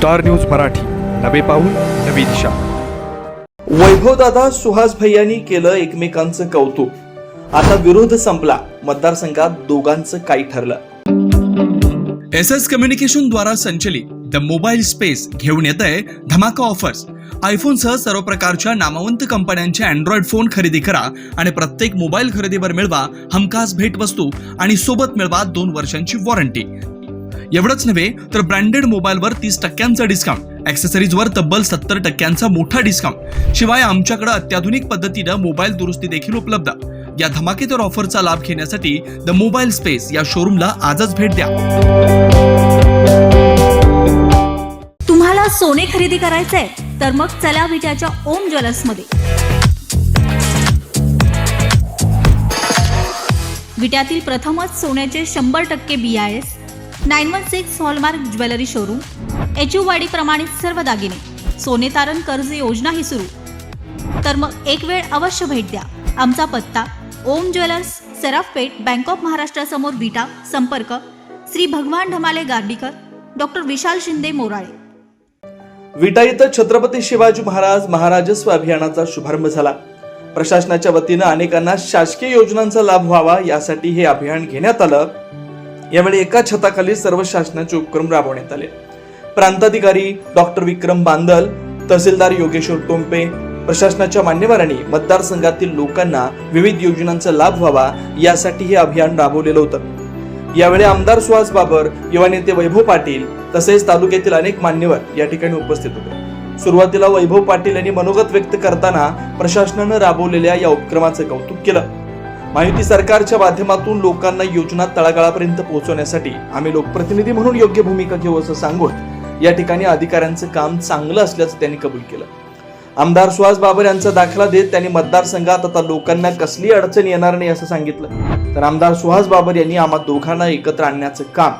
Star news Marathi, नवे पाऊल नवी दिशा. वैभवदादा सुहास भैयांनी केलं एकमेकांचं कौतुक. आता विरोध संपला, मतदारसंघात दोघांचं काय ठरलं. SS कम्युनिकेशन द्वारा संचलित द मोबाईल स्पेस घेऊन येत आहे धमाका ऑफर्स. आयफोनसह सर्व प्रकारच्या नामवंत कंपन्यांचे अँड्रॉइड फोन खरेदी करा आणि प्रत्येक मोबाईल खरेदीवर मिळवा हमखास भेटवस्तू आणि सोबत मिळवा 2 वर्षांची वॉरंटी. एवढंच नव्हे तर ब्रँडेड मोबाईलवर 30% डिस्काउंट, ॲक्सेसरीजवर तब्बल 70% मोठा डिस्काउंट. शिवाय आमच्याकडे अत्याधुनिक पद्धतीनं मोबाईल दुरुस्ती देखील उपलब्ध. या धमाकेदार ऑफरचा लाभ घेण्यासाठी द मोबाईल स्पेस या शोरूमला आजच भेट द्या. तुम्हाला सोने खरेदी करायचंय तर मग चला विट्याच्या ओम ज्वेलर्समध्ये. विट्यातील प्रथमच सोन्याचे 100% BIS 916 hallmark jewellery showroom. HUID प्रमाणित सर्व दागिने, सोने तारण कर्ज योजनाही सुरू. तर मग एक वेळ अवश्य भेट द्या. आमचा पत्ता ओम ज्वेलर्स, सराफपेठ, बँक ऑफ महाराष्ट्र समोर विटा. संपर्क श्री भगवान ढमाले गार्डीकर, डॉक्टर विशाल शिंदे मोराळे. विटा इथं छत्रपती शिवाजी महाराजस्व अभियानाचा शुभारंभ झाला. प्रशासनाच्या वतीनं अनेकांना शासकीय योजनांचा लाभ व्हावा यासाठी हे अभियान घेण्यात आलं. यावेळी एका छताखाली सर्व शासनाचे उपक्रम राबवण्यात आले. प्रांताधिकारी डॉक्टर विक्रम बांदल, तहसीलदार योगेश्वर टोंपे, प्रशासनाच्या मान्यवरांनी मतदारसंघातील लोकांना विविध योजनांचा लाभ व्हावा यासाठी हे अभियान राबवलेलं होतं. यावेळी आमदार सुहास बाबर, युवा नेते वैभव पाटील तसेच तालुक्यातील अनेक मान्यवर या ठिकाणी उपस्थित होते. सुरुवातीला वैभव पाटील यांनी मनोगत व्यक्त करताना प्रशासनानं राबवलेल्या या उपक्रमाचं कौतुक केलं. महायुती सरकारच्या माध्यमातून लोकांना योजना तळागाळापर्यंत पोहोचवण्यासाठी आम्ही लोकप्रतिनिधी म्हणून योग्य भूमिका घेऊ असं सांगून या ठिकाणी अधिकाऱ्यांचं काम चांगलं असल्याचं त्यांनी कबूल केलं. आमदार सुहास बाबर यांचा दाखला देत त्यांनी मतदारसंघात आता लोकांना कसली अडचण येणार नाही असं सांगितलं. तर आमदार सुहास बाबर यांनी आम्हा दोघांना एकत्र आणण्याचं काम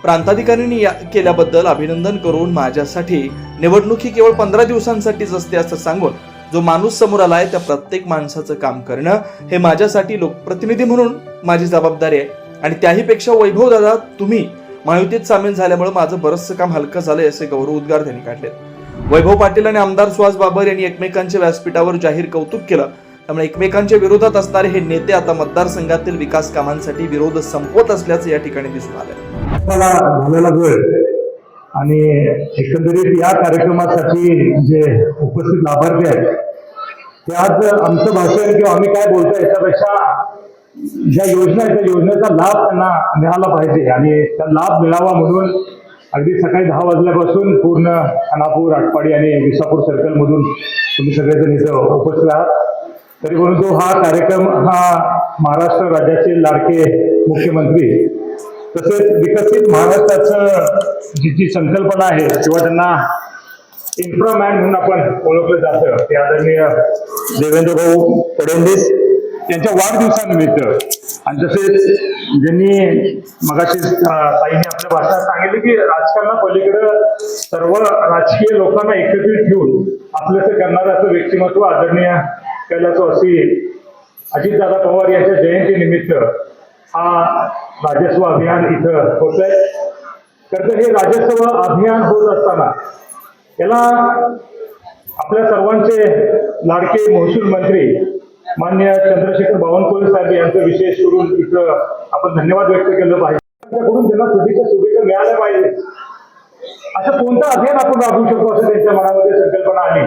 प्रांताधिकाऱ्यांनी केल्याबद्दल अभिनंदन करून माझ्यासाठी निवडणूक ही केवळ 15 दिवसांसाठीच असते असं सांगून जो माणूस समोर आलाय त्या प्रत्येक माणसाचं काम करणं हे माझ्यासाठी लोकप्रतिनिधी म्हणून माझी जबाबदारी आहे. आणि त्याहीपेक्षा वैभव दादा, तुम्ही महायुतीत सामील झाल्यामुळे माझं बरंचसं काम हलकं झालंय असे गौरवोद्गार त्यांनी काढले. वैभव पाटील आणि आमदार सुहास बाबर यांनी एकमेकांच्या व्यासपीठावर जाहीर कौतुक केलं. त्यामुळे एकमेकांच्या विरोधात असणारे हे नेते आता मतदारसंघातील विकास कामांसाठी विरोध संपवत असल्याचं या ठिकाणी दिसून आलंय. झालेला वेळ आणि एकंदरीत या कार्यक्रमासाठी जे उपस्थित लाभार्थी आहेत ते आज आमचं भाषण किंवा आम्ही काय बोलतो याच्यापेक्षा ज्या योजना आहेत त्या योजनेचा लाभ त्यांना मिळाला पाहिजे आणि त्या लाभ मिळावा म्हणून अगदी सकाळी 10 वाजल्यापासून पूर्ण खानापूर, आटपाडी आणि विसापूर सर्कल मधून तुम्ही सगळेजण इथं उपस्थित आहात. तरी परंतु हा कार्यक्रम हा महाराष्ट्र राज्याचे लाडके मुख्यमंत्री तसेच विकसित महाराष्ट्राचं जी संकल्पना आहे किंवा त्यांना इन्फ्रामॅन म्हणून आपण ओळखलं जातं ते आदरणीय देवेंद्र भाऊ फडणवीस यांच्या वाढदिवसानिमित्त आणि तसेच ज्यांनी मगाशी ताईने आपल्या भाषणात सांगितले की राजकारणापलीकडे सर्व राजकीय लोकांना एकत्रित ठेवून आपल्याचं करणारं असं व्यक्तिमत्व आदरणीय कैलासवासी अजितदादा पवार यांच्या जयंतीनिमित्त हा राजस्व अभियान इथं होत आहे. तर हे राजस्व अभियान होत असताना याला आपल्या सर्वांचे लाडके महसूल मंत्री मान्य चंद्रशेखर बावनकुळे साहेब यांचं विशेष करून इथं आपण धन्यवाद व्यक्त केलं पाहिजे. त्याकडून त्यांना शुभेच्छा मिळाल्या पाहिजे. असं कोणतं अभियान आपण राबवू शकतो असं त्यांच्या मनामध्ये संकल्पना आली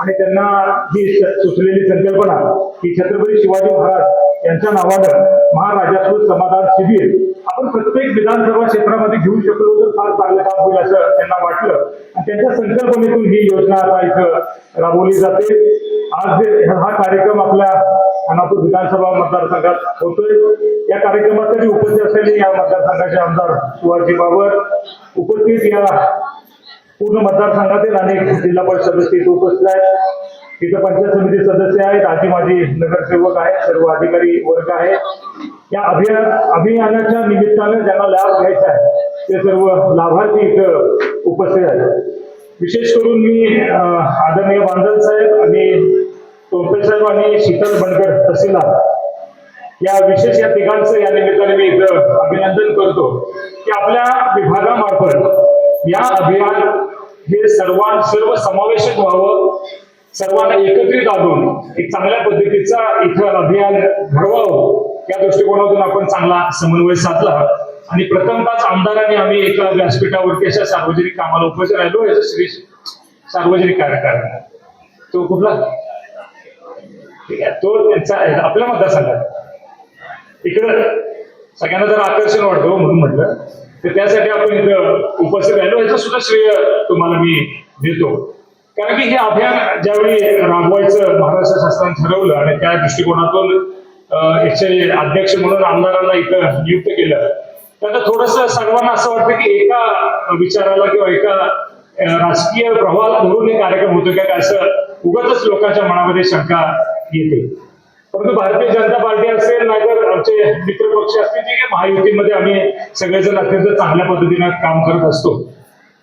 आणि त्यांना ही सुचलेली संकल्पना की छत्रपती शिवाजी महाराज यांच्या नावानं महाराजस्व समाधान शिबिर आपण प्रत्येक विधानसभा क्षेत्रामध्ये घेऊ शकलो तर फार चांगलं काम होईल असं त्यांना वाटलं आणि त्यांच्या संकल्पनेतून ही योजना आता इथं राबवली जाते. आज हा कार्यक्रम आपल्या खानापूर विधानसभा मतदारसंघात होतोय. या कार्यक्रमासाठी उपस्थित असलेले या मतदारसंघाचे आमदार सुहासजी बाबर, उपस्थित या पूर्ण मतदारसंघातील अनेक जिल्हा परिषद सदस्य उपस्थित आहेत. इथं पंचायत समिती सदस्य आहेत, आजी माजी नगरसेवक आहेत, सर्व अधिकारी वर्ग आहे. या अभियानाच्या निमित्तानं ज्यांना लाभ घ्यायचा आहे ते सर्व लाभार्थी इथं उपस्थित आहेत. विशेष करून मी आदरणीय बांदल साहेब आणि टोपे साहेब आणि शीतल बनकर तहसीलदार या विशेष या तिघांचं या निमित्ताने मी इथं अभिनंदन करतो की आपल्या विभागामार्फत या अभियान हे सर्व समावेशक व्हावं, सर्वांना एकत्रित आणून एक चांगल्या पद्धतीचा इथं अभियान घडवावं या दृष्टिकोनातून आपण चांगला समन्वय साधला आणि प्रथमतःच आमदारांनी आम्ही एका व्यासपीठावरती अशा सार्वजनिक कामाला उपस्थित राहिलो. याचा श्री सार्वजनिक कार्यक्रम तो कुठला ठीक आहे तो त्यांचा आपल्या मतदारसंघात इकडं सगळ्यांना जरा आकर्षण वाटतं म्हणून म्हटलं तर त्यासाठी आपण इथं उपस्थित राहिलो. याचं सुद्धा श्रेय तुम्हाला मी देतो. कारण की हे अभियान ज्यावेळी राबवायचं महाराष्ट्र शासनाने ठरवलं आणि त्या दृष्टिकोनातून याचे अध्यक्ष म्हणून आमदारांना इथं नियुक्त केलं तर थोडस सर्वांना असं वाटतं की एका विचाराला किंवा एका राजकीय प्रवाहाला धरून हे कार्यक्रम होतो का असं उगाचच लोकांच्या मनामध्ये शंका येते. परंतु भारतीय जनता पार्टी असेल नाहीतर आमचे मित्र पक्ष असतील जे महायुतीमध्ये आम्ही सगळेजण अत्यंत चांगल्या पद्धतीने काम करत असतो.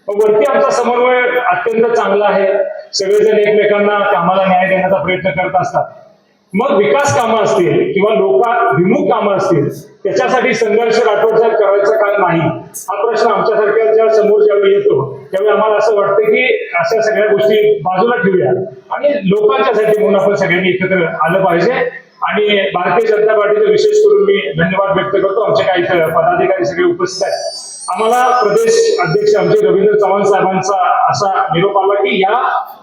वरती आमचा समन्वय अत्यंत चांगला आहे. सगळेजण एकमेकांना कामाला न्याय देण्याचा प्रयत्न करत असतात. मग विकास कामं असतील किंवा लोकाभिमुख कामं असतील त्याच्यासाठी संघर्ष राठोडसाहेब करायचा काय नाही हा प्रश्न आमच्यासारख्या समोर ज्यावेळी येतो त्यावेळी आम्हाला असं वाटतं की अशा सगळ्या गोष्टी बाजूला ठेवूया आणि लोकांच्यासाठी म्हणून आपण सगळ्यांनी एकत्र आलं पाहिजे. आणि भारतीय जनता पार्टीचे विशेष करून मी धन्यवाद व्यक्त करतो. आमचे काही पदाधिकारी सगळे उपस्थित आहेत. आम्हाला प्रदेश अध्यक्ष आमचे रवींद्र चव्हाण साहेबांचा असा निरोप आला की या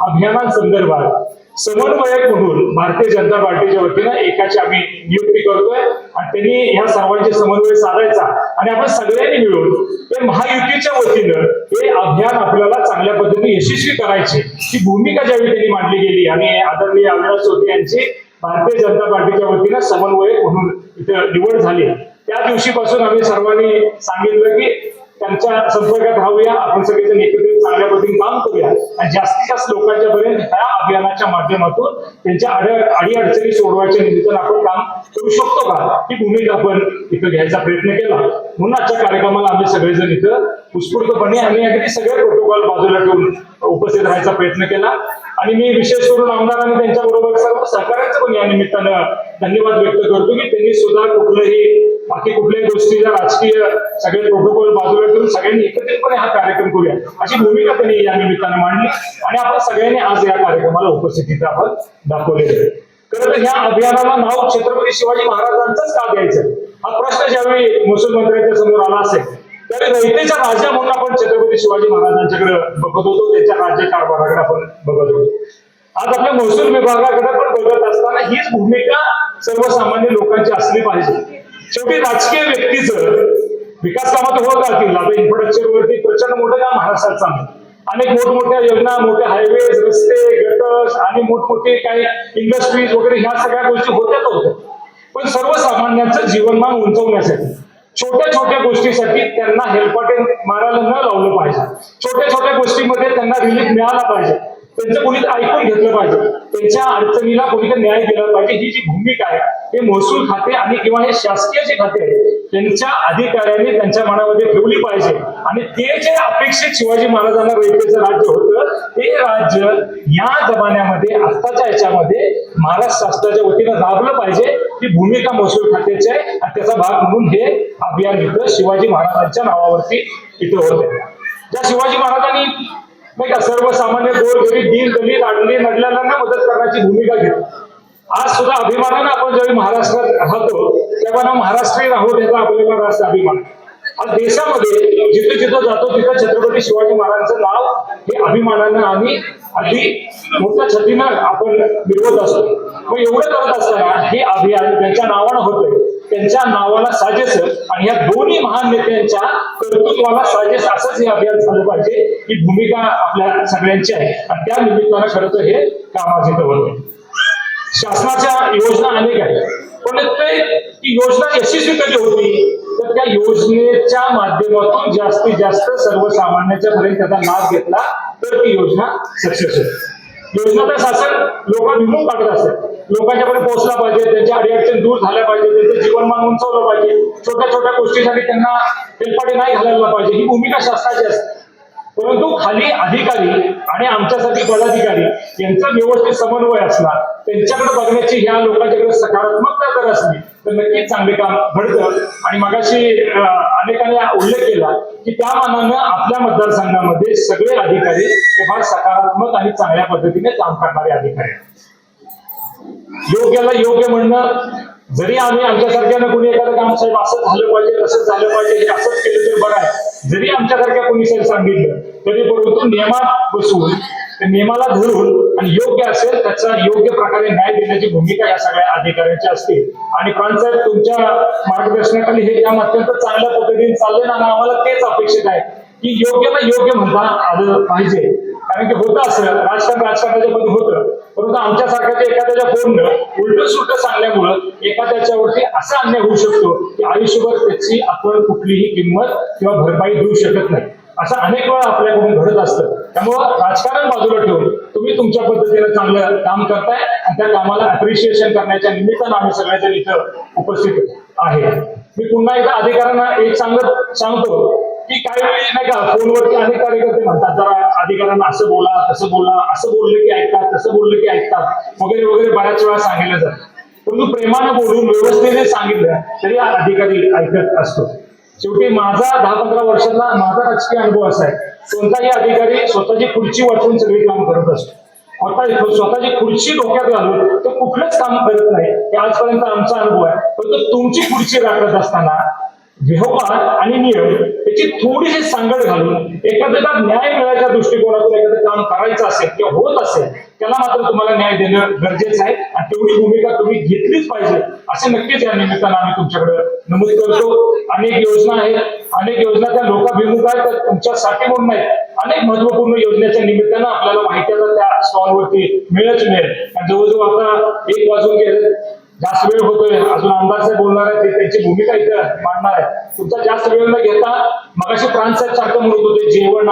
अभियानासंदर्भात समन्वयक म्हणून भारतीय जनता पार्टीच्या वतीनं एकाची आम्ही नियुक्ती करतोय आणि त्यांनी ह्या सर्वांचे समन्वय साधायचा आणि आपण सगळ्यांनी मिळून हे महायुतीच्या वतीनं हे अभियान आपल्याला चांगल्या पद्धतीने यशस्वी करायचे ही भूमिका ज्यावेळी त्यांनी मांडली गेली आणि आदरणीय अविनाश चौथे यांची भारतीय जनता पार्टीच्या वतीनं समन्वयक म्हणून इथं निवड झाली. त्या दिवशीपासून आम्ही सर्वांनी सांगितलं की त्यांच्या संपर्कात राहूया, आपण सगळेजण एकत्रित चांगल्या पद्धतीने काम करूया आणि जास्तीत जास्त लोकांच्या पर्यंत ह्या अभियानाच्या माध्यमातून त्यांच्या अडीअडचणी सोडवायच्या निमित्तानं आपण काम करू शकतो का ही भूमिका आपण इथं घ्यायचा प्रयत्न केला. म्हणून आजच्या कार्यक्रमाला आम्ही सगळेजण इथं उत्स्फूर्तपणे आणि अगदी सगळे प्रोटोकॉल बाजूला ठेवून उपस्थित राहायचा प्रयत्न केला. आणि मी विशेष करून आमदारांनी त्यांच्याबरोबर सर्व सहकार्याचं पण या निमित्तानं धन्यवाद व्यक्त करतो की त्यांनी सुद्धा बाकी कुठल्याही गोष्टीचा राजकीय सगळे प्रोटोकॉल बाजूला ठेवून सगळ्यांनी एकत्रितपणे हा कार्यक्रम करूया अशी भूमिका त्यांनी या निमित्तानं मांडली आणि आपण सगळ्यांनी आज या कार्यक्रमाला उपस्थितीत आपण दाखवलेले आहे. खरं तर ह्या अभियानाला नाव छत्रपती शिवाजी महाराजांचंच का द्यायचं हा प्रश्न ज्यावेळी महसूल मंत्र्यांच्या समोर आला असेल त्यावेळी रयतेचा राजा म्हणून आपण छत्रपती शिवाजी महाराजांच्याकडे बघत होतो, त्यांच्या राज्य कारभाराकडे आपण बघत होतो. आज आपल्या महसूल विभागाकडे पण बघत असताना हीच भूमिका सर्वसामान्य लोकांची असली पाहिजे. शेवटी राजकीय व्यक्तीचं विकास कामात होत राहतील. आता इन्फ्रास्ट्रक्चर वरती प्रचंड मोठं काम महाराष्ट्रात चाललं. अनेक मोठमोठ्या योजना, मोठे हायवेज, रस्ते, गटर आणि मोठमोठे काही इंडस्ट्रीज वगैरे ह्या सगळ्या गोष्टी होत्याच होत्या. पण सर्वसामान्यांचं जीवनमान उंचवण्यासाठी छोट्या छोट्या गोष्टीसाठी त्यांना हेलपाटे मारायला न लावलं पाहिजे. छोट्या छोट्या गोष्टीमध्ये त्यांना रिलीफ मिळाला पाहिजे. त्यांचं कोणी ऐकून घेतलं पाहिजे. त्यांच्या अडचणीला कोणीतरी न्याय दिला पाहिजे. ही जी भूमिका आहे हे महसूल खाते आणि किंवा हे शासकीय जे खाते आहे त्यांच्या अधिकाऱ्यांनी त्यांच्या मनामध्ये ठेवली पाहिजे. आणि ते जे अपेक्षित शिवाजी महाराजांना रयतेचं राज्य होतं ते राज्य या जमान्यामध्ये आत्ताच्या याच्यामध्ये महाराष्ट्र शासनाच्या वतीनं राबलं पाहिजे. ही भूमिका महसूल खात्याची आहे आणि त्याचा भाग म्हणून हे अभियान इथं शिवाजी महाराजांच्या नावावरती इथं होते. ज्या शिवाजी महाराजांनी नाही का सर्वसामान्य गोरगरीब दीन दलित अडली नडलेल्यांना मदत करण्याची भूमिका घेतली. आज सुद्धा अभिमानानं आपण ज्यावेळी महाराष्ट्रात राहतो तेव्हा ना महाराष्ट्रीय राहू त्याचा आपल्याला राष्ट्र अभिमान. आज देशामध्ये जिथे जिथं जातो तिथं छत्रपती शिवाजी महाराजांचं नाव हे अभिमानानं आणि अगदी मोठ्या छतीनं आपण मिळवत असतो. मग एवढं करत असताना हे अभियान त्यांच्या नावानं होतंय. त्यांच्या नावाला साजेस आणि या दोन्ही महान नेत्यांच्या कर्तृत्वाला साजेस असंच हे अभियान झालं पाहिजे ही भूमिका आपल्या सगळ्यांची आहे. आणि त्या निमित्तानं खरं तर हे कामाचं होतं. शासनाच्या योजना अनेक आहेत पण ती योजना यशस्वी कधी होती तर त्या योजनेच्या माध्यमातून जास्तीत जास्त सर्वसामान्यांच्या पर्यंत त्याचा लाभ घेतला तर ती योजना सक्सेस होते. योजना तर शासन लोकांभिमुख काढत असतात. लोकांच्यापर्यंत पोहोचला पाहिजे, त्यांच्या अडीअडचणी दूर झाल्या पाहिजे, त्यांचं जीवनमान उंचावलं पाहिजे, छोट्या छोट्या गोष्टीसाठी त्यांना हेलपाटे नाही घालायला पाहिजे ही भूमिका शासनाची असते. परंतु खाली अधिकारी आणि आमच्यासाठी पदाधिकारी यांचा व्यवस्थित समन्वय असला, त्यांच्याकडे बघण्याची ह्या लोकांच्याकडे सकारात्मकता जर असली तर नक्कीच चांगले काम घडतं. आणि मगाशी अनेकांनी उल्लेख केला की त्या मानानं आपल्या मतदारसंघामध्ये सगळे अधिकारी हे फार सकारात्मक आणि चांगल्या पद्धतीने काम करणारे अधिकारी आहेत. योग्याला योग्य म्हणणं, जरी आम्ही आमच्यासारख्यानं कोणी एखादं काम साहेब असं झालं पाहिजे, तसंच झालं पाहिजे, हे असंच केलं तर बरं आहे, जरी आमच्यासारख्या कोणी साहेब सांगितलं तरी परंतु नियमात बसून नियमाला धरून आणि योग्य असेल त्याचा योग्य प्रकारे न्याय देण्याची भूमिका या सगळ्या अधिकाऱ्यांची असते. आणि प्रांतसाहेब तुमच्या मार्गदर्शनाखाली हे काम अत्यंत चांगल्या पद्धतीने चाललंय आणि आम्हाला तेच अपेक्षित आहे की योग्यला योग्य म्हणता आलं पाहिजे. कारण की होतं असं राजकारणाच्या मध्ये होतं, परंतु आमच्यासारख्याच्या एखाद्याच्या फोननं उलट सुलट सांगल्यामुळं एखाद्याच्यावरती असा अन्याय होऊ शकतो की आयुष्यभर त्याची आपण कुठलीही किंमत किंवा भरपाई देऊ शकत नाही. असं अनेक वेळा आपल्याकडून घडत असतं. त्यामुळं राजकारण बाजूला ठेवून तुम्ही तुमच्या पद्धतीने चांगलं काम करताय आणि त्या कामाला अप्रिशिएशन करण्याच्या निमित्तानं आम्ही सगळेजण इथं उपस्थित आहे. मी पुन्हा एकदा अधिकाऱ्यांना एक सांगतो की काही वेळी नाही का फोनवरती अनेक कार्यकर्ते म्हणतात जरा अधिकाऱ्यांना असं बोला, तसं बोला, असं बोललं की ऐकतात, तसं बोललं की ऐकतात वगैरे वगैरे बऱ्याच वेळा सांगितलं जातं. परंतु प्रेमानं बोलून व्यवस्थेने सांगितलं तरी अधिकारी ऐकत असतो. शेवटी माझा 10-15 वर्षातला माझा राजकीय अनुभव असा आहे, कोणताही अधिकारी स्वतःची खुर्ची वाचून सगळे काम करत असतो. स्वतःची खुर्ची डोक्यात घालून तो कुठलंच काम करत नाही. हे आजपर्यंत आमचा अनुभव आहे. परंतु तुमची खुर्ची राखत असताना व्यवहार आणि नियम याची थोडीशी सांगड घालून एखाद्याला न्याय मिळायच्या दृष्टिकोनातून एखादं काम करायचं असेल किंवा होत असेल त्याला मात्र तुम्हाला न्याय देणं गरजेचं आहे आणि तेवढी भूमिका तुम्ही घेतलीच पाहिजे असे नक्कीच या निमित्तानं आम्ही तुमच्याकडे नमूद करतो. अनेक योजना आहेत, अनेक योजना त्या लोकाभिमुख आहेत, त्या तुमच्यासाठी म्हणून नाही, अनेक महत्वपूर्ण योजनेच्या निमित्तानं आपल्याला माहिती आता त्या स्टॉलवरती मिळेल. जवळजवळ आता 1 वाजून गेले, जास्त वेळ होतोय, अजून आमदार साहेब बोलणार आहेत, त्यांची भूमिका इथं मांडणार आहे. तुमचा जास्त वेळ न घेता मगाशी प्रांतसाहेब सारखं म्हणत होते जेवण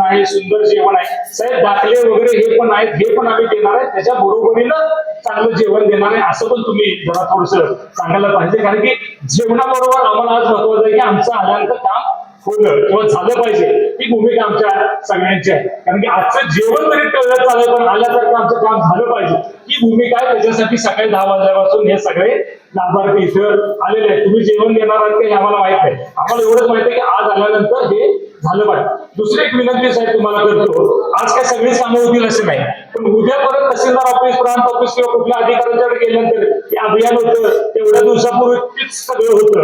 आहे, सुंदर जेवण आहे. साहेब दाखले वगैरे हे पण आहेत, हे पण आम्ही देणार आहे, त्याच्या बरोबरीनं चांगलं जेवण देणार आहे असं पण तुम्ही जरा थोडस सांगायला पाहिजे. कारण की जेवणाबरोबर आम्हाला आज महत्वाचं आहे की आमचं आल्यानंतर काम होणं किंवा झालं पाहिजे, ही भूमिका आमच्या सगळ्यांची आहे. कारण की आजचं जेवण तरी टळलं चालेल पण आल्यासारखं आमचं काम झालं पाहिजे ही भूमिका आहे. त्याच्यासाठी सकाळी 10 वाजल्यापासून हे सगळे लाभार्थी इथं आलेले आहेत. तुम्ही जेवण देणार आहात का हे आम्हाला माहित नाही, आम्हाला एवढंच माहिती आहे की आज आल्यानंतर हे झालं पाहिजे. दुसरी एक विनंती साहेब तुम्हाला करतो, आज काय सगळीच कामं होतील असे नाही, पण उद्या परत तहसीलदार ऑफिस, प्रांत ऑफिस किंवा कुठल्या अधिकाऱ्यांच्याकडे गेल्यानंतर हे अभियान होतं, तेवढ्या दिवसापूर्वीच सगळं होतं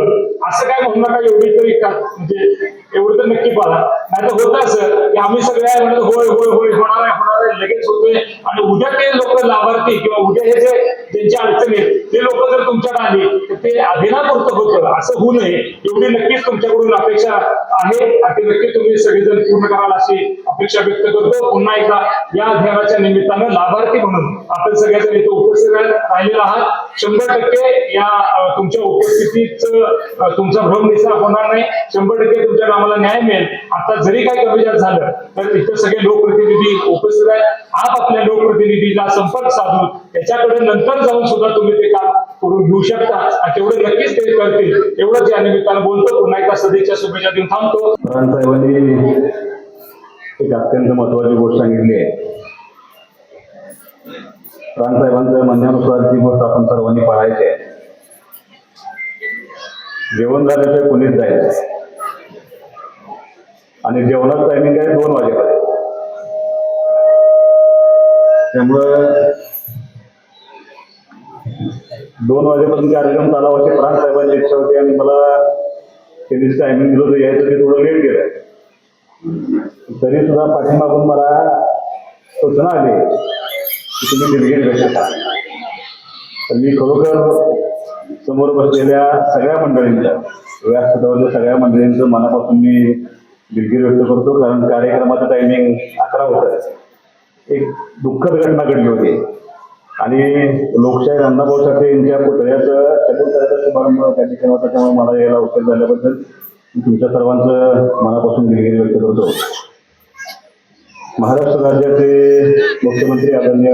असं काय म्हणू नका. एवढी तरी म्हणजे एवढं तर नक्की पाहा, नाही तर होतं असं की आम्ही सगळ्या म्हणत होय होय होय होणार आहे लगेच होतोय आणि उद्या ते लोक लाभार्थी किंवा उद्या हे जे ज्यांची अडचणी आहेत ते लोक जर तुमच्याकडे आली तर ते अभिनापुरतं होतं असं होऊ नये एवढी नक्कीच तुमच्याकडून अपेक्षा आहे आणि ते नक्की तुम्ही सगळेजण पूर्ण कराल अशी अपेक्षा व्यक्त करतो. पुन्हा एकदा या अभियानाच्या निमित्तानं लाभार्थी म्हणून आपण सगळ्याजण इथे उपस्थित राहिलेला आहात. 100% या तुमच्या उपस्थितीच तुमचा भ्रम निसार होणार नाही. 100% तुमच्या कामाला न्याय मिळेल. आता जरी काही कमी जास्त झालं तर इथं सगळे लोकप्रतिनिधी उपस्थित आहेत. आपल्या लोकप्रतिनिधीला संपर्क साधून त्याच्याकडे नंतर जाऊन सुद्धा तुम्ही ते काम करून घेऊ शकता आणि तेवढं नक्कीच ते करतील एवढंच या निमित्तानं बोलतो. पुन्हा एकदा सदिच्छा शुभेच्छा देऊन थांबतो. साहेबांनी एक अत्यंत महत्वाची गोष्ट सांगितली आहे. साहेबांच्या म्हणण्यानुसार ती गोष्ट आपण सर्वांनी पाळायची आहे. जेवण झाल्याशिवाय कोणीच जायचं आणि जेवणाचं टायमिंग आहे 2 वाजेपर्यंत. त्यामुळं 2 वाजेपर्यंत कार्यक्रम चालावा अशी साहेबांची इच्छा होती आणि मला त्यांनी टायमिंग दिलं होतं यायचं ते थोडं लेट गेलं. तरी सुद्धा पाठीमागून मला सूचना आली की तुम्ही दिलगिरी व्यक्त करा. तर मी खरोखर समोर बसलेल्या सगळ्या मंडळींचं, व्यासपीठावरच्या सगळ्या मंडळींचं मनापासून मी दिलगिरी व्यक्त करतो. कारण कार्यक्रमाचं टायमिंग 11 होतं. एक दुःखद घटना घडली होती आणि लोकशाहीर अण्णाभाऊ साठे यांच्या पुतळ्याचं करायचा शुभारंभ त्या ठिकाणी होता. त्यामुळे मला यायला उशीर झाल्याबद्दल तुमच्या सर्वांचं मनापासून दिलगिरी व्यक्त करतो. महाराष्ट्र राज्याचे मुख्यमंत्री आदरणीय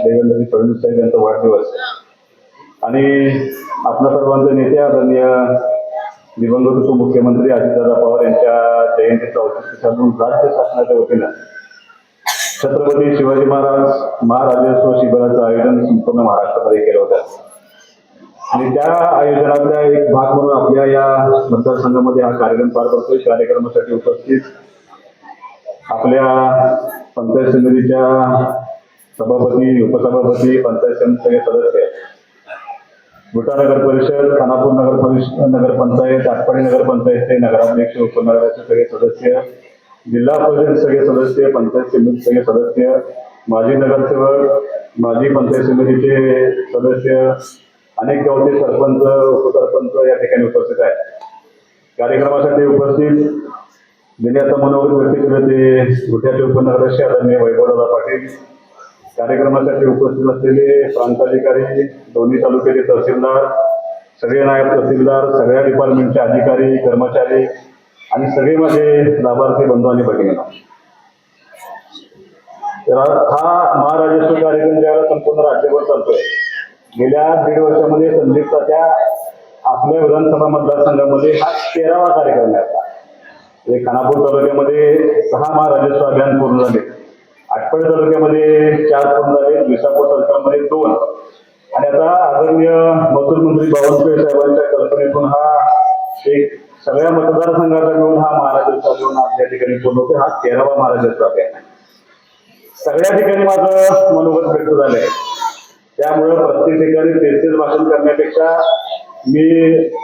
देवेंद्र फडणवीस साहेब यांचा वाढदिवस आणि आपल्या सर्वांचे नेते आदरणीय दिवंगत उपमुख्यमंत्री अजितदादा पवार यांच्या जयंतीचं औचित्य साधून राज्य शासनाच्या वतीनं छत्रपती शिवाजी महाराजोत्सव शिबिराचं आयोजन संपूर्ण महाराष्ट्रामध्ये केलं होतं. आणि त्या आयोजनातला एक भाग म्हणून आपल्या या मतदारसंघामध्ये हा कार्यक्रम पार पडतोय. कार्यक्रमासाठी उपस्थित आपल्या पंचायत समितीच्या सभापती, उपसभापती, पंचायत समितीचे सदस्य, विटा नगर परिषद, खानापूर नगरपंचायत, आटपाडी नगरपंचायतचे नगराध्यक्ष, उपनगराचे सगळे सदस्य, जिल्हा परिषद सगळे सदस्य, पंचायत समिती सगळे सदस्य, माजी नगरसेवक, माजी पंचायत समितीचे सदस्य, अनेक गावचे सरपंच, उपसरपंच या ठिकाणी उपस्थित आहेत. कार्यक्रमासाठी उपस्थित ज्यांनी आता मनोगत व्यक्त केलं ते विट्याचे उपनगराध्यक्ष आदरणीय वैभवदादा पाटील, कार्यक्रमासाठी उपस्थित असलेले प्रांताधिकारी, दोन्ही तालुक्याचे तहसीलदार, सगळे नायब तहसीलदार, सगळ्या डिपार्टमेंटचे अधिकारी, कर्मचारी आणि सगळे माझे लाभार्थी बंधू आणि भगिनींनो, हा महाराजोत्सव कार्यक्रम ज्यावेळेला संपूर्ण राज्यभर चालतोय, गेल्या 1.5 वर्षामध्ये संदीप तात्या आपल्या विधानसभा मतदारसंघामध्ये हा 13वा कार्यक्रम आहे. खानापूर तालुक्यामध्ये 6 महाराजोत्सव अभियान पूर्ण झाले, आटपाडी तालुक्यामध्ये 4 पूर्ण झाले, विसापूर तालुक्यामध्ये 2 आणि आता आदरणीय महसूल मंत्री बावनकुळे साहेबांच्या कल्पनेतून हा एक सगळ्या मतदारसंघाचा मिळून हा महाराजोत्सव अभियान आपल्या ठिकाणी पूर्ण होते. हा 13वा महाराजोत्सव अभियान. सगळ्या ठिकाणी माझं मनोगत व्यक्त झालंय. त्यामुळे प्रत्येक ठिकाणी तेच भाषण करण्यापेक्षा मी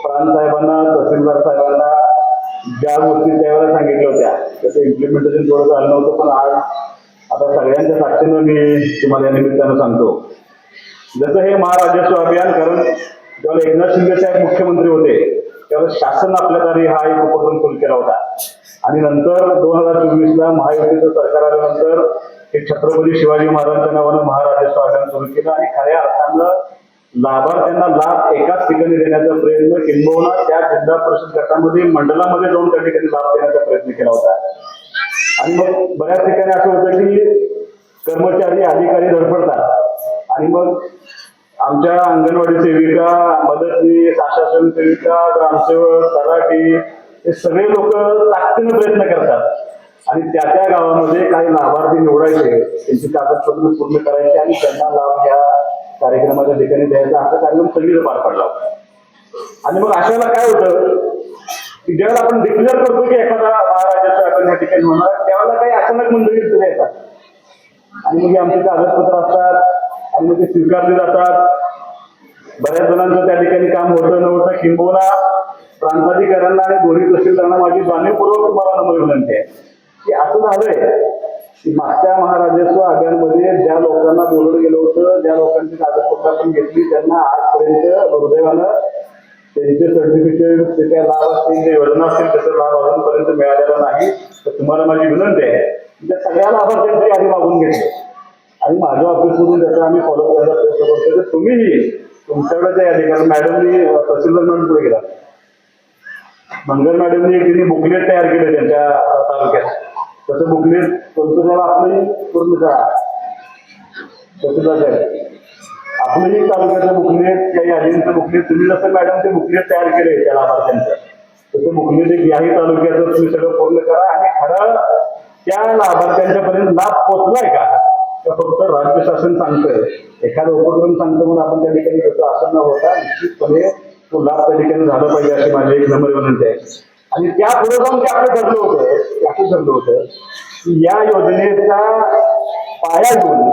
प्रांत साहेबांना, तहसीलदार साहेबांना ज्या गोष्टी त्यावेळेला सांगितल्या होत्या त्याचं इम्प्लिमेंटेशन थोडं झालं नव्हतं, पण आज आता सगळ्यांच्या साक्षीनं मी तुम्हाला या निमित्तानं सांगतो. जसं हे महाराजोत्सव अभियान, कारण जेव्हा एकनाथ शिंदे साहेब मुख्यमंत्री होते त्यावेळेस शासन आपल्या दारी हा एक उपक्रम सुरू केला होता आणि नंतर 2024ला महायुतीचं सरकार आल्यानंतर हे छत्रपती शिवाजी महाराजांच्या नावानं महाराजोत्सव अभियान सुरू केलं आणि खऱ्या अर्थानं लाभार्थ्यांना लाभ एकाच ठिकाणी देण्याचा प्रयत्न, किंबहुना त्या जिल्हा परिषद गटामध्ये मंडलामध्ये जाऊन त्या ठिकाणी लाभ देण्याचा प्रयत्न केला होता. आणि मग बऱ्याच ठिकाणी असं होतं की कर्मचारी, अधिकारी धडपडतात आणि मग आमच्या अंगणवाडी सेविका, मदतनीस, आशा स्वयंसेविका, ग्रामसेवक, तलाठी हे सगळे लोक ताकदीने प्रयत्न करतात आणि त्या त्या गावामध्ये काही लाभार्थी निवडायचे, त्यांची कागदपत्र पूर्ण करायची आणि त्यांना लाभ या कार्यक्रमाच्या ठिकाणी द्यायचा. असा कार्यक्रम सगळीकडे पार पडला होता. आणि मग अशाला काय होतं की ज्यावेळेला आपण डिक्लेअर करतो की एखादा महाराजाचा आपण या ठिकाणी होणार, त्यावेळेला काही अचानक मंजुरी येतात आणि मग आमचे कागदपत्र असतात आणि मग ते स्वीकारले जातात. बऱ्याच जणांचं त्या ठिकाणी काम होतं नव्हतं, किंबहुना प्रांताधिकाऱ्यांना आणि दोन्ही तहसीलदारांना माझी जाणीवपूर्वक तुम्हाला नम्र विनंती आहे की असं झालंय की मागच्या महाराजोत्सव अभियानमध्ये ज्या लोकांना बोलवलं गेलं होतं, ज्या लोकांची कागदपत्र आपण घेतली, त्यांना आजपर्यंत दुर्दैवानं त्यांचे सर्टिफिकेट, त्याच्या लाभ असतील, जे योजना असतील त्याचा लाभ अजूनपर्यंत मिळालेला नाही. तर तुम्हाला माझी विनंती आहे त्या सगळ्या लाभार्थ्यांची यादी मागून घेतली आणि माझ्या ऑफिसमधून त्याचा आम्ही फॉलो करायला प्रयत्न करतो. तर तुम्हीही तुमच्याकडे त्या यादी, मॅडमनी तहसीलदार मॅडम पुढे गेला, मंगल मॅडमनी तिने बुकलेट तयार केले त्यांच्या तालुक्यात. तसं बुकलेट तुमचं आपली पूर्ण करा. तहसीलदार साहेब आपलंही तालुक्याचं बुकलेट, त्या यादींचं बुकलेट तुम्ही जसं मॅडम ते बुकलेट तयार केले त्या लाभार्थ्यांचं, तसं बुकलेट एक याही तालुक्याचं तुम्ही सगळं पूर्ण करा आणि खरं त्या लाभार्थ्यांच्या पर्यंत लाभ पोहोचलाय का तर फक्त राज्य शासन सांगतंय, एखादा उपक्रम सांगतो म्हणून आपण त्या ठिकाणी करतो असं न होता निश्चितपणे तो लाभ त्या ठिकाणी झाला पाहिजे अशी माझी एक नम्र विनंती आहे. आणि त्या पुढे जाऊन ते आपलं ठरलं होतं की या योजनेचा पाया घेऊन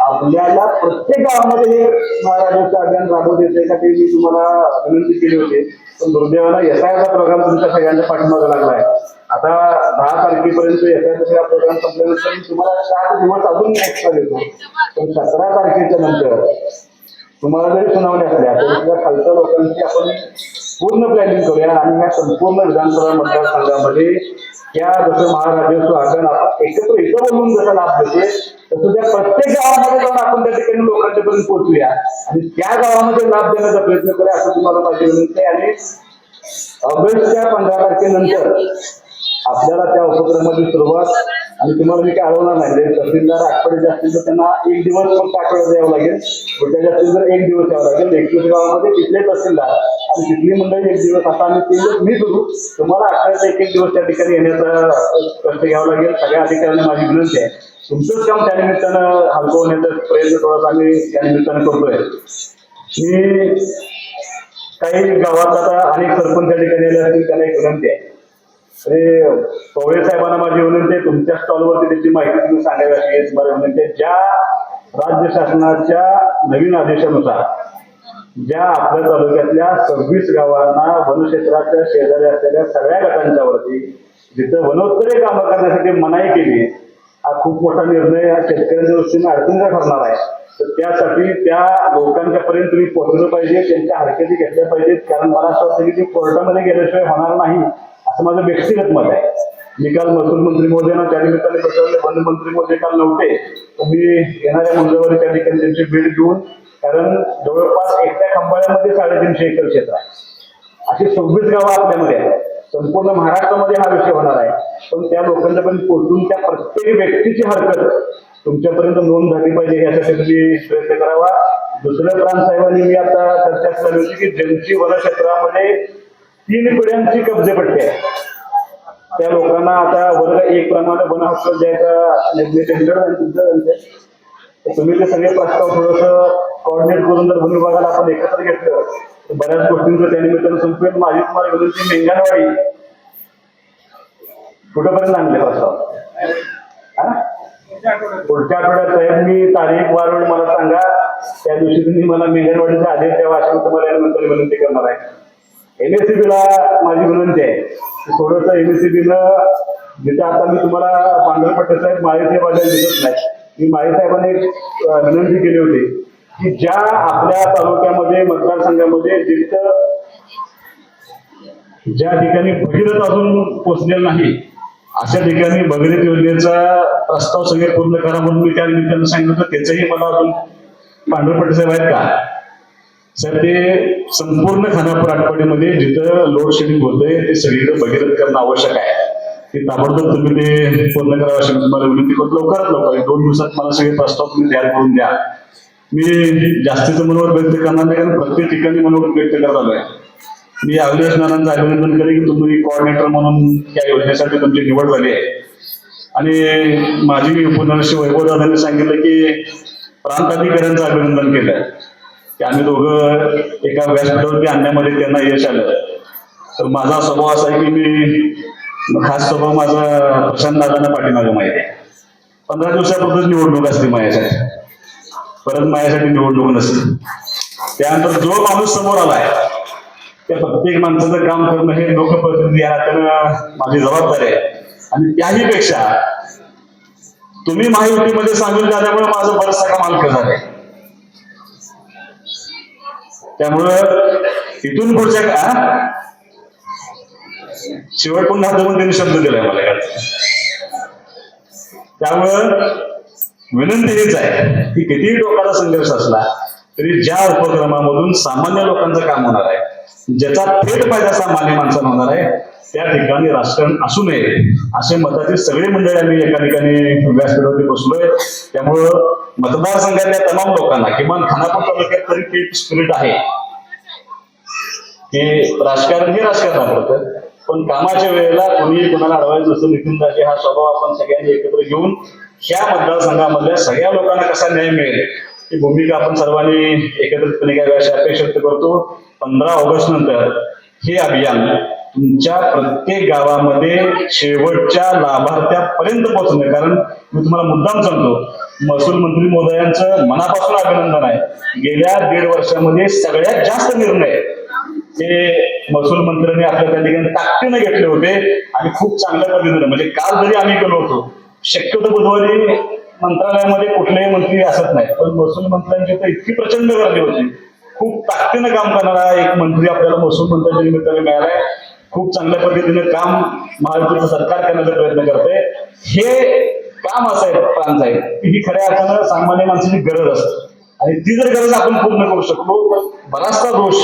आपल्याला प्रत्येक गावामध्ये हे महाराजोत्सव अभियान राबवता येते का ते मी तुम्हाला विनंती केली होती. पण दुर्दैवानं SIचा प्रोग्राम तुमच्या सगळ्यांच्या पाठीमागे लागलाय. आता 10 तारखेपर्यंत SIचा प्रोग्राम संपल्यानंतर मी तुम्हाला 4 दिवस अजून एक्स्ट्रा देतो. पण 17 तारखेच्या नंतर तुम्हाला जरी सुनावणी असल्या तरी खालच्या लोकांची आपण पूर्ण प्लॅनिंग करूया आणि या संपूर्ण विधानसभा मतदारसंघामध्ये त्या जसं महाराजोत्सव अभियान आपण एकत्र इथं बोलून जसा लाभ देतोय तसं त्या प्रत्येक गावामध्ये जाऊन आपण त्या ठिकाणी लोकांच्या पर्यंत पोहोचूया आणि त्या गावामध्ये लाभ देण्याचा प्रयत्न करूया असं तुम्हाला माझी विनंती आहे. आणि ऑगस्टच्या 15 तारखेनंतर आपल्याला त्या उपक्रमाची सुरुवात आणि तुम्हाला मी काय अडवणार नाही. तहसीलदार आठवड्याचे असतील तर त्यांना एक दिवस फक्त आठवड्यात यावं लागेल, छोट्याचे असतील तर एक दिवस यावं लागेल. 21 गावामध्ये तिथले तहसीलदार आणि तिथली मंडळी एक दिवस, आता आम्ही 3 दिवस मी करू. तुम्हाला आठवड्यात एक दिवस त्या ठिकाणी येण्याचा कष्ट घ्यावा लागेल. सगळ्या अधिकाऱ्यांना माझी विनंती आहे, तुमचंच काम त्यानिमित्तानं हलकं होण्याचा प्रयत्न थोडासा आम्ही त्यानिमित्तानं करतोय. मी काही गावात आता अनेक सरपंच त्या ठिकाणी आले असतील, त्यांना एक विनंती आहे. पवळे साहेबांना माझी विनंती आहे, तुमच्या स्टॉलवरती त्याची माहिती तुम्ही सांगावी अशी तुम्हाला विनंती आहे. ज्या राज्य शासनाच्या नवीन आदेशानुसार ज्या आपल्या तालुक्यातल्या 26 गावांना वनक्षेत्राच्या शेजारी असलेल्या सगळ्या गटांच्या वरती जिथं वनोत्तरे कामं करण्यासाठी मनाई केली, हा खूप मोठा निर्णय हा शेतकऱ्यांच्या दृष्टीने अडचणीचा ठरणार आहे. तर त्यासाठी त्या लोकांच्या पर्यंत तुम्ही पोहोचलं पाहिजे, त्यांच्या हरकती घेतल्या पाहिजेत. कारण मला असं वाटतं की ते कोर्टामध्ये गेल्याशिवाय होणार नाही, असं माझं व्यक्तिगत मत आहे. मी काल महसूल मंत्री महोदयांना त्या निमित्ताने बसवले, वन मंत्री महोदय काल नव्हते, तर मी येणाऱ्या मंगळवारी त्या ठिकाणी त्यांची भेट घेऊन, कारण जवळपास एकट्या खंबाळ्यामध्ये 350 एकर क्षेत्र आहे. अशी 26 गावं आपल्यामध्ये आहेत. संपूर्ण महाराष्ट्रामध्ये हा विषय होणार आहे. पण त्या लोकांच्यापर्यंत पोहोचून त्या प्रत्येक व्यक्तीची हरकत तुमच्यापर्यंत नोंद झाली पाहिजे, यासाठी तुम्ही प्रयत्न करावा. दुसऱ्या प्रांतसाहेबांनी मी आता चर्चा केली होती की ज्यांची वनक्षेत्रामध्ये 3 पिढ्यांची कब्जेपट्टी आहे, त्या लोकांना आता वर्ग 1 प्रमाणे वन हक्क द्यायचा निर्णय त्यांच्याकडे. तुम्ही ते सगळे प्रस्ताव थोडस कोऑर्डिनेट करून जर वन विभागाला आपण एकत्र घेतलं तर बऱ्याच गोष्टींचं त्या निमित्तानं संपेल. माझी तुम्हाला विनंती, मेंगानवाडी कुठंपर्यंत आणले प्रस्ताव? पुढच्या आठवड्यात साहेब मी तारीख वारवड मला सांगा, त्या दिवशी तुम्ही मला मेंगानवाडीचा आदेश द्यावा अशी तुम्हाला यानंतर विनंती करणार आहे. MSCB ला माझी विनंती आहे, थोडस MSCB जिथं आता मी तुम्हाला पांढरपट्टे साहेब माळेसाहेबांना दिसत नाही, मी माळेसाहेबांनी एक विनंती केली होती की ज्या आपल्या तालुक्यामध्ये मतदारसंघामध्ये जिथं ज्या ठिकाणी भगीरथ अजून पोचलेलं नाही अशा ठिकाणी भगीरथ योजनेचा प्रस्ताव सगळे पूर्ण करा म्हणून मी त्या निमित्तानं सांगितलं होतं. त्याचंही मला अजून पांढरपट्टे साहेब आहेत का सर, ते संपूर्ण खानापूर आठवड्यामध्ये जिथं लोड शेडिंग होतंय ते सगळीकडे भगीरथ करणं आवश्यक आहे. ते ताबडतोब तुम्ही ते पूर्ण करावं अशी तुम्हाला विनंती करतो. लवकरात लवकर 2 दिवसात मला सगळे प्रस्ताव तुम्ही तयार करून द्या. मी जास्तीचं मनोगत व्यक्त करणार नाही, कारण प्रत्येक ठिकाणी मनोगत व्यक्त करत आलोय. मी अवलेश नानांचं अभिनंदन करेन की तुम्ही कोऑर्डिनेटर म्हणून या योजनेसाठी तुमची निवड झाली आहे. आणि माझी उपनगरशी वैभव दादांनी सांगितलं की प्रांत अधिकाऱ्यांचं अभिनंदन केलं की आम्ही दोघं एका व्यासपीठावरती आणण्यामध्ये त्यांना यश आलं. तर माझा स्वभाव असा आहे की मी खास स्वभाव माझा प्रशांत दादांना पाठीमागे माहिती आहे. 15 दिवसापूर्वीच निवडणूक असते माझ्यासाठी, परत माझ्यासाठी निवडणूक नसते. त्यानंतर जो माणूस समोर आलाय त्या प्रत्येक माणसाचं काम करणं हे लोकप्रतिनिधी या नात्यानं माझी जबाबदारी आहे. आणि त्याही पेक्षा तुम्ही महायुतीमध्ये सामील झाल्यामुळे माझं बरंचसं काम हलकं झालंय. त्यामुळं इथून पुढच्या शेवट पुन्हा देऊन त्यांनी शब्द दिलाय मला. त्यामुळं विनंती हीच आहे की कितीही लोकांचा संघर्ष असला तरी ज्या उपक्रमामधून सामान्य लोकांचं काम होणार आहे, ज्याचा थेट फायदा सामान्य माणसांना होणार आहे, त्या ठिकाणी राजकारण असू नये असे मताचे सगळे मंडळी आम्ही एका ठिकाणी व्यासपीठावरती बसलोय. त्यामुळं मतदारसंघातल्या तमाम लोकांना किमान खानापूर तालुक्यात तरी ते स्पिरिट आहे की राजकारण हे राजकारण करतं, पण कामाच्या वेळेला कोणी कोणाला अडवायचं नसतं. नितीन दाजी हा स्वभाव आपण सगळ्यांनी एकत्र घेऊन ह्या मतदारसंघामधल्या सगळ्या लोकांना कसा न्याय मिळेल ही भूमिका आपण सर्वांनी एकत्रितपणे घ्यावी अशी अपेक्षा व्यक्त करतो. 15 ऑगस्ट नंतर हे अभियान तुमच्या प्रत्येक गावामध्ये शेवटच्या लाभार्थ्यापर्यंत पोहोचणं. कारण मी तुम्हाला मुद्दाम सांगतो, महसूल मंत्री महोदयांचं मनापासून अभिनंदन आहे. गेल्या 1.5 वर्षामध्ये सगळ्यात जास्त निर्णय ते महसूल मंत्र्यांनी आपल्या त्या ठिकाणी ताकदीने घेतले होते आणि खूप चांगल्या पद्धतीने. म्हणजे काल जरी आम्ही गेलो होतो, शक्यतो बुधवारी मंत्रालयामध्ये कुठलेही मंत्री असत नाही, पण महसूल मंत्र्यांची तर इतकी प्रचंड गर्दी होती. खूप ताकदीनं काम करणारा एक मंत्री आपल्याला महसूल मंत्र्यांच्या निमित्ताने मिळालाय. खूप चांगल्या पद्धतीने काम महायुतीचं सरकार करण्याचा प्रयत्न करते. हे काम असं आहे प्रांत आहे की ही खऱ्या अर्थानं सामान्य माणसाची गरज असते आणि ती जर गरज आपण पूर्ण करू शकलो तर बराचसा दोष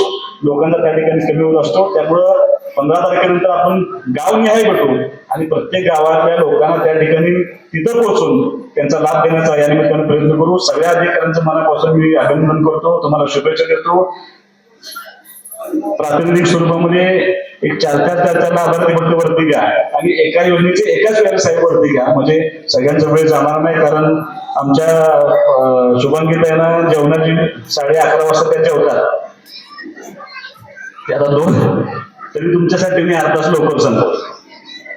लोकांचा त्या ठिकाणी कमी होत असतो. त्यामुळं 15 तारखेनंतर आपण गावनिहाय भेटू आणि प्रत्येक गावातल्या लोकांना त्या ठिकाणी तिथं पोहोचून त्यांचा लाभ देण्याचा या निमित्तानं प्रयत्न करू. सगळ्या अधिकाऱ्यांचं मनापासून मी अभिनंदन करतो, तुम्हाला शुभेच्छा देतो. प्रातिनिधिक स्वरूपामध्ये एक 4-4 लाभार्थी फक्त वरती घ्या आणि एका योजनेचे एकाच वेळेला साहेब वरती घ्या, म्हणजे सगळ्यांचा वेळ जाणार नाही. कारण आमच्या शुभांगीताईंना जेवणाची 11:30 वाजता त्या जेवतात, ते आता 2 तरी तुमच्यासाठी मी अर्धा तास लवकर सांगतो.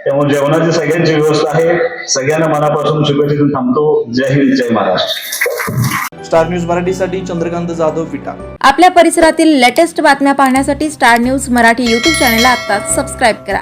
त्यामुळे जेवणाची सगळ्यांची व्यवस्था आहे. सगळ्यांना मनापासून शुभेच्छा देऊन थांबतो. जय हिंद, जय महाराष्ट्र. स्टार न्यूज मराठीसाठी चंद्रकांत जाधव, विटा. आपल्या परिसरातील लेटेस्ट बातम्या पाहण्यासाठी स्टार न्यूज मराठी यूट्यूब चॅनलला आत्ताच सबस्क्राईब करा.